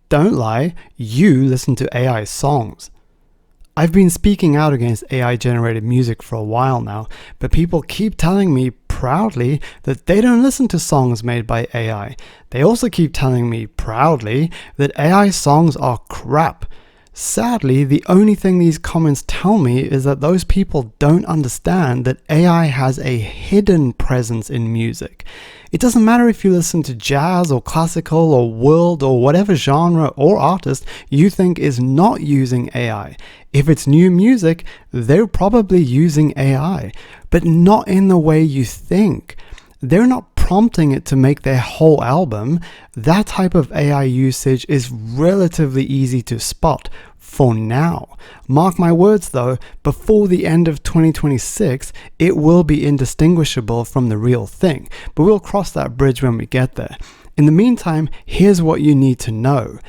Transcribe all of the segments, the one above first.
don't lie, you listen to AI songs. I've been speaking out against AI-generated music for a while now, but people keep telling me proudly that they don't listen to songs made by AI. They also keep telling me proudly that AI songs are crap. Sadly, the only thing these comments tell me is that those people don't understand that AI has a hidden presence in music. It doesn't matter if you listen to jazz or classical or world or whatever genre or artist you think is not using AI. If it's new music, they're probably using AI, but not in the way you think. They're not prompting it to make their whole album. That type of AI usage is relatively easy to spot for now. Mark my words though, before the end of 2026, it will be indistinguishable from the real thing, but we'll cross that bridge when we get there. In the meantime, here's what you need to know.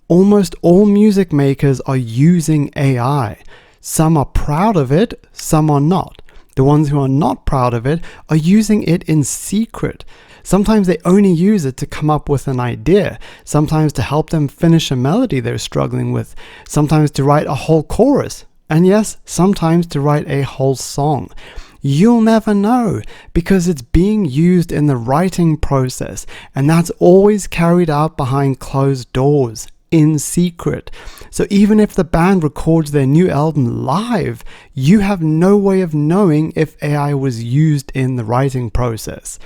Almost all music makers are using AI. Some are proud of it, some are not. The ones who are not proud of it are using it in secret. Sometimes they only use it to come up with an idea, sometimes to help them finish a melody they're struggling with, sometimes to write a whole chorus, and yes, sometimes to write a whole song. You'll never know because it's being used in the writing process, and that's always carried out behind closed doors, in secret. So even if the band records their new album live, you have no way of knowing if AI was used in the writing process.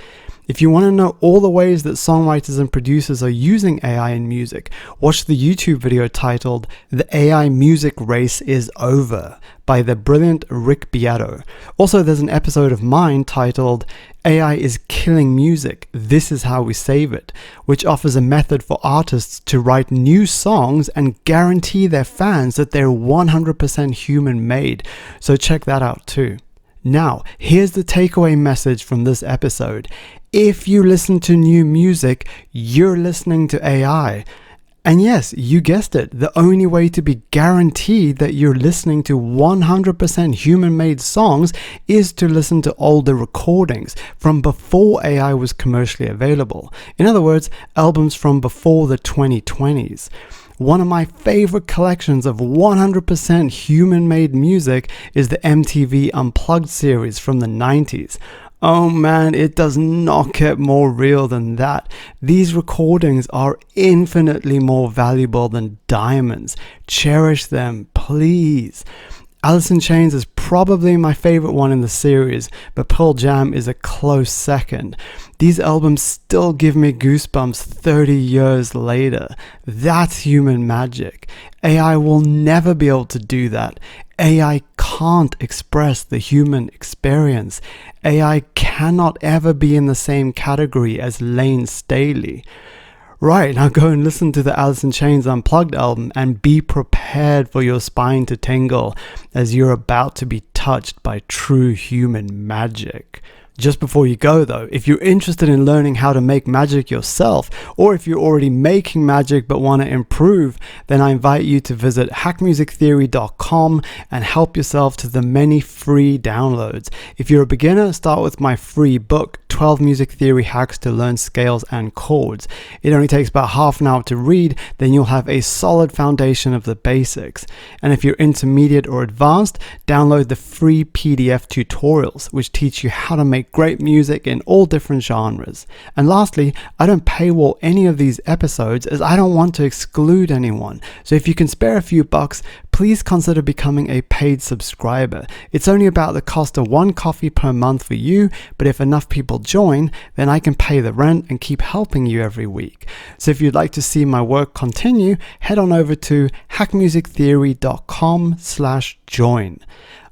If you want to know all the ways that songwriters and producers are using AI in music, watch the YouTube video titled "The AI Music Race is Over" by the brilliant Rick Beato. Also, there's an episode of mine titled "AI is Killing Music, This is How We Save It," which offers a method for artists to write new songs and guarantee their fans that they're 100% human made. So check that out too. Now, here's the takeaway message from this episode. If you listen to new music, you're listening to AI. And yes, you guessed it, the only way to be guaranteed that you're listening to 100% human-made songs is to listen to older recordings from before AI was commercially available. In other words, albums from before the 2020s. One of my favorite collections of 100% human-made music is the MTV Unplugged series from the 90s. Oh man, it does not get more real than that. These recordings are infinitely more valuable than diamonds. Cherish them, please. Alice in Chains is probably my favorite one in the series, but Pearl Jam is a close second. These albums still give me goosebumps 30 years later. That's human magic. AI will never be able to do that. AI can't express the human experience. AI cannot ever be in the same category as Lane Staley. Right, now go and listen to the Alice in Chains Unplugged album and be prepared for your spine to tingle as you're about to be touched by true human magic. Just before you go though, if you're interested in learning how to make magic yourself, or if you're already making magic but want to improve, then I invite you to visit hackmusictheory.com and help yourself to the many free downloads. If you're a beginner, start with my free book, 12 Music Theory Hacks to Learn Scales and Chords. It only takes about half an hour to read, then you'll have a solid foundation of the basics. And if you're intermediate or advanced, download the free PDF tutorials, which teach you how to make great music in all different genres. And lastly, I don't paywall any of these episodes as I don't want to exclude anyone. So if you can spare a few bucks, please consider becoming a paid subscriber. It's only about the cost of one coffee per month for you, but if enough people join, then I can pay the rent and keep helping you every week. So if you'd like to see my work continue, head on over to hackmusictheory.com/join.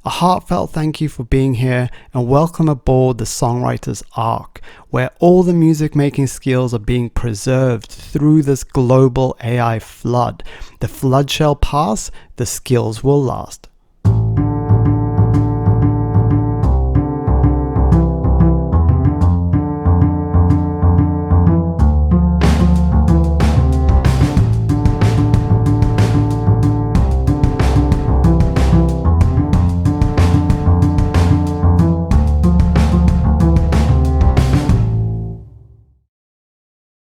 A heartfelt thank you for being here and welcome aboard the Songwriter's Ark, where all the music making skills are being preserved through this global AI flood. The flood shall pass, the skills will last.